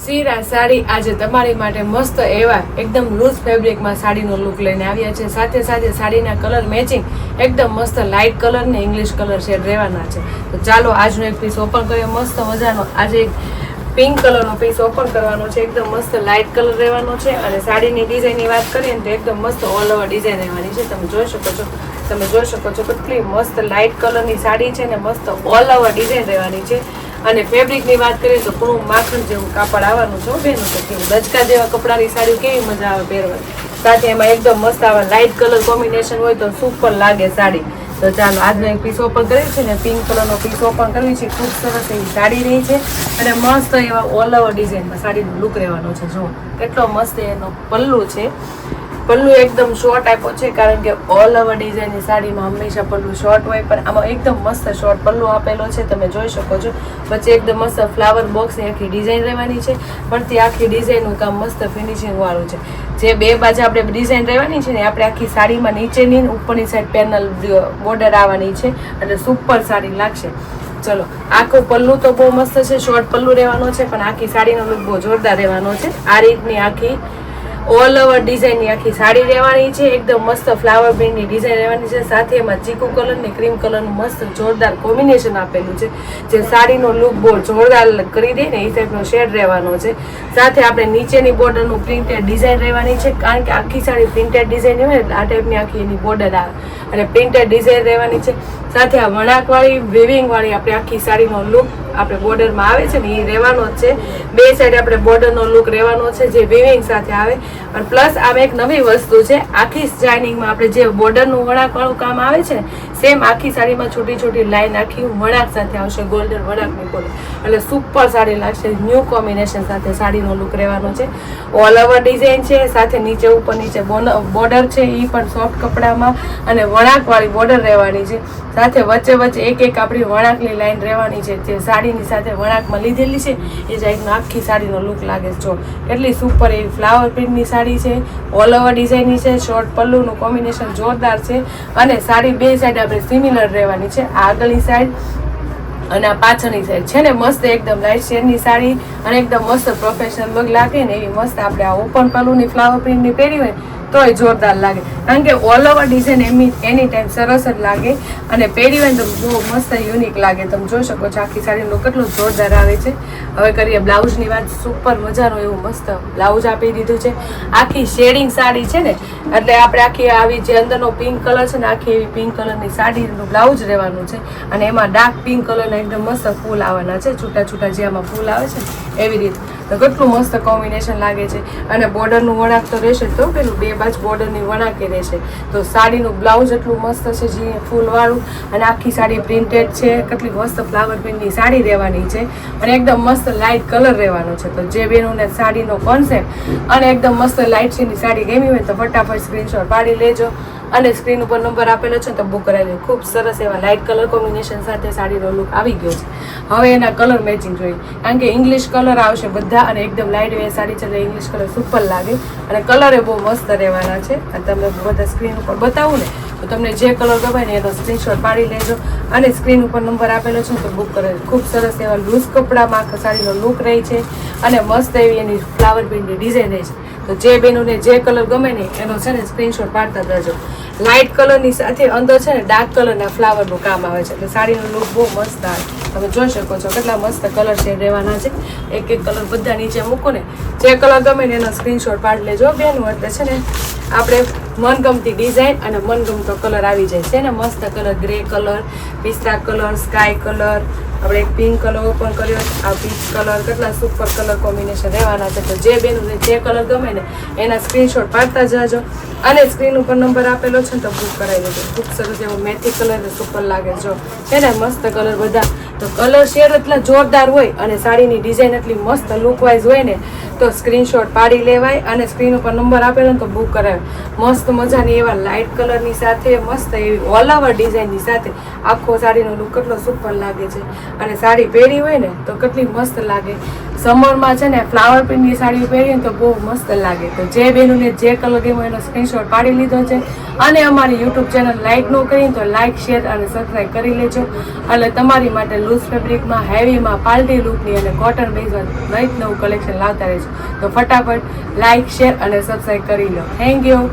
સીરા સાડી આજે તમારી માટે મસ્ત એવા એકદમ લૂઝ ફેબ્રિકમાં સાડીનો લુક લઈને આવ્યા છે. સાથે સાથે સાડીના કલર મેચિંગ એકદમ મસ્ત લાઇટ કલર ને ઇંગ્લિશ કલર શેડ રહેવાના છે. તો ચાલો આજનો એક પીસ ઓપન કરીએ. મસ્ત મજાનો આજે એક પિંક કલરનો પીસ ઓપન કરવાનો છે. એકદમ મસ્ત લાઇટ કલર રહેવાનો છે અને સાડીની ડિઝાઇનની વાત કરીએ ને તો એકદમ મસ્ત ઓલ ઓવર ડિઝાઇન રહેવાની છે. તમે જોઈ શકો છો કેટલી મસ્ત લાઇટ કલરની સાડી છે ને મસ્ત ઓલ ઓવર ડિઝાઇન રહેવાની છે. અને ફેબ્રિકની વાત કરીએ તો પૂરું માખણ જેવું કાપડ આવવાનું છે બેનું. તો કેવું દચકા જેવા કપડાની સાડી કેવી મજા આવે પહેરવાની. સાથે એમાં એકદમ મસ્ત આવા લાઇટ કલર કોમ્બિનેશન હોય તો સુપર લાગે સાડી. તો ચાલો આજનો એક પીસ ઓપન કર્યું છે ને પિંક કલરનો પીસ ઓપન કરવી છે. ખૂબ સરસ એવી સાડી રહી છે અને મસ્ત એવા ઓલ ઓવર ડિઝાઇનમાં સાડીનો લુક રહેવાનો છે. જો કેટલો મસ્ત એનો પલ્લુ છે. પલ્લુ એકદમ શોર્ટ આપ્યો છે કારણ કે ઓલ ઓવર ડિઝાઇનની સાડીમાં હંમેશા પલ્લુ શોર્ટ હોય, પણ આમાં એકદમ મસ્ત શોર્ટ પલ્લુ આપેલો છે. તમે જોઈ શકો છો વચ્ચે એકદમ મસ્ત ફ્લાવર બોક્સની આખી ડિઝાઇન રહેવાની છે, પણ તે આખી ડિઝાઇનનું કામ મસ્ત ફિનિશિંગ વાળું છે. જે બે બાજુ આપણે ડિઝાઇન રહેવાની છે ને આપણે આખી સાડીમાં નીચેની ઉપરની સાઈડ પેનલ બોર્ડર આવવાની છે એટલે સુપર સાડી લાગશે. ચલો આખું પલ્લુ તો બહુ મસ્ત છે, શોર્ટ પલ્લુ રહેવાનો છે, પણ આખી સાડીનો લુક બહુ જોરદાર રહેવાનો છે. આ રીતની આખી ઓલ ઓવર ડિઝાઇનની આખી સાડી રહેવાની છે. એકદમ મસ્ત ફ્લાવર પ્રિન્ટની ડિઝાઇન રહેવાની છે. સાથે એમાં ચીકુ કલર ને ક્રીમ કલરનું મસ્ત જોરદાર કોમ્બિનેશન આપેલું છે જે સાડીનો લુક બહુ જોરદાર કરી દે ને એ ટાઈપનો શેડ રહેવાનો છે. સાથે આપણે નીચેની બોર્ડરનું પ્રિન્ટેડ ડિઝાઇન રહેવાની છે કારણ કે આખી સાડી પ્રિન્ટેડ ડિઝાઇન હોય ને આ ટાઈપની આખી એની બોર્ડર આવે અને પ્રિન્ટેડ ડિઝાઇન રહેવાની છે. સાથે આ વણાકવાળી વેવિંગવાળી આપણે આખી સાડીનો લુક આપણે બોર્ડરમાં આવે છે ને એ રહેવાનો જ છે. બે સાઈડ આપણે બોર્ડરનો લુક રહેવાનો છે જે વેવિંગ સાથે આવે. અને પ્લસ આમાં એક નવી વસ્તુ છે, આખી શાઇનિંગમાં આપણે જે બોર્ડરનું વણાકવાળું કામ આવે છે ને સેમ આખી સાડીમાં છોટી છોટી લાઈન આખી વણાક સાથે આવશે, ગોલ્ડન વણાકની બોર્ડર. એટલે સુપર સાડી લાગશે. ન્યૂ કોમ્બિનેશન સાથે સાડીનો લુક રહેવાનો છે. ઓલ ઓવર ડિઝાઇન છે, સાથે નીચે ઉપર નીચે બોર્ડર છે એ પણ સોફ્ટ કપડામાં અને વણાકવાળી બોર્ડર રહેવાની છે. સાથે વચ્ચે વચ્ચે એક એક આપણી વણાકની લાઈન રહેવાની છે જે સાડીની સાથે વણાકમાં લીધેલી છે એ ટાઈપનો આખી સાડીનો લુક લાગે છે. જો એટલી સુપર એવી ફ્લાવર પ્રિન્ટની સાડી છે, ઓલ ઓવર ડિઝાઇનની છે, શોર્ટ પલ્લુનું કોમ્બિનેશન જોરદાર છે અને સાડી બે સાઈડ આપણે સિમિલર રહેવાની છે. આગળની સાઈડ અને આ પાછળની સાઈડ છે ને મસ્ત એકદમ લાઇટ શેડની સાડી અને એકદમ મસ્ત પ્રોફેશનલ લુક લાગે ને એવી મસ્ત આપણે આ ઓપન પલ્લુની ફ્લાવર પ્રિન્ટની પહેરી હોય તોય જોરદાર લાગે કારણ કે ઓલ ઓવર ડિઝાઇન એની ટાઈમ સરસ જ લાગે અને પહેરી હોય તો બહુ મસ્ત યુનિક લાગે. તમે જોઈ શકો છો આખી સાડીનું કેટલું જોરદાર આવે છે. હવે કરીએ બ્લાઉઝની વાત. સુપર મજાનું એવું મસ્ત બ્લાઉઝ આપી દીધું છે. આખી શેડિંગ સાડી છે ને એટલે આપણે આખી આવી જે અંદરનો પિંક કલર છે ને આખી એવી પિંક કલરની સાડીનું બ્લાઉઝ રહેવાનું છે અને એમાં ડાર્ક પિંક કલરના એકદમ મસ્ત ફૂલ આવવાના છે, છૂટા છૂટા જે આમાં ફૂલ આવે છે એવી રીતે. તો કેટલું મસ્ત કોમ્બિનેશન લાગે છે અને બોર્ડરનું વણાક તો રહેશે તો પેલું બે બાજુ બોર્ડરની વણાકે રહેશે. તો સાડીનું બ્લાઉઝ એટલું મસ્ત છે જે ફૂલવાળું અને આખી સાડી પ્રિન્ટેડ છે. કેટલી મસ્ત ફ્લાવર પ્રિન્ટની સાડી રહેવાની છે અને એકદમ મસ્ત લાઇટ કલર રહેવાનો છે. તો જે બેનોને સાડીનો કોન્સેપ્ટ અને એકદમ મસ્ત લાઇટ શેડની સાડી ગમી હોય તો ફટાફટ સ્ક્રીનશોટ પાડી લેજો અને સ્ક્રીન ઉપર નંબર આપેલો છે તો બુક કરાવી લો. ખૂબ સરસ એવા લાઇટ કલર કોમ્બિનેશન સાથે સાડીનો લુક આવી ગયો છે. હવે એના કલર મેચિંગ જોઈએ કારણ કે ઇંગ્લિશ કલર આવશે બધા અને એકદમ લાઇટ વે સાડી છે એટલે ઇંગ્લિશ કલર સુપર લાગે અને કલર એ બહુ મસ્ત રહેવાના છે. અને તમને બધા સ્ક્રીન ઉપર બતાવું ને તો તમને જે કલર ગમે ને એનો સ્ક્રીનશોટ પાડી લેજો અને સ્ક્રીન ઉપર નંબર આપેલો છે તો બુક કરાવી. ખૂબ સરસ એવા લૂઝ કપડામાં આખા સાડીનો લુક રહી છે અને મસ્ત એવી એની ફ્લાવર પ્રિન્ટની ડિઝાઇન રહી છે. તો જે બેનોને જે કલર ગમે ને એનો છે ને સ્ક્રીનશોટ પાડતા જજો. લાઇટ કલરની સાથે અંદર છે ને ડાર્ક કલરના ફ્લાવરનું કામ આવે છે એટલે સાડીનો લુક બહુ મસ્ત આવે. તમે જોઈ શકો છો કેટલા મસ્ત કલર શેડ રહેવાના છે. એક એક કલર બધા નીચે મૂકો ને જે કલર ગમે ને એનો સ્ક્રીનશોટ પાડી લેજો બેનું. એટલે છે ને આપણે મનગમતી ડિઝાઇન અને મનગમતો કલર આવી જાય છે ને. મસ્ત કલર ગ્રે કલર, પિસ્તા કલર, સ્કાય કલર, આપણે એક પિંક કલર ઓપન કર્યો, આ પીચ કલર, કેટલા સુપર કલર કોમ્બિનેશન રહેવાના છે. તો જે બેનને જે કલર ગમે ને એના સ્ક્રીનશોટ પાડતા જજો અને સ્ક્રીન ઉપર નંબર આપેલો છે ને તો બુક કરાવી દેજો. ખૂબ સરસ એવો મેથી કલર સુપર લાગે જો છે ને મસ્ત કલર બધા. તો કલર શેડ એટલા જોરદાર હોય અને સાડીની ડિઝાઇન એટલી મસ્ત લુકવાઇઝ હોય ને તો સ્ક્રીનશોટ પાડી લેવાય અને સ્ક્રીન ઉપર નંબર આપેલો ને તો બુક કરાવે. મસ્ત મજાની એવા લાઇટ કલરની સાથે મસ્ત એવી ઓલ ઓવર ડિઝાઇનની સાથે આખો સાડીનો લુક કેટલો સુપર લાગે છે અને સાડી પહેરી હોય ને તો કેટલી મસ્ત લાગે. સમરમાં છે ને ફ્લાવર પ્રિન્ટની સાડીઓ પહેરીને તો બહુ મસ્ત લાગે. તો જે બહેનોને જે કલર ગમ્યો એનો સ્ક્રીનશોટ પાડી લીધો છે અને અમારી યુટ્યુબ ચેનલ લાઇક ન કરીને તો લાઇક, શેર અને સબસ્ક્રાઈબ કરી લેજો. એટલે તમારી માટે લૂઝ ફેબ્રિકમાં, હેવીમાં, પાર્ટી લુકની અને કોટન બેઝમાં નવું કલેક્શન લાવતા રહેજો. તો ફટાફટ લાઇક, શેર અને સબસ્ક્રાઈબ કરી લો. Thank you.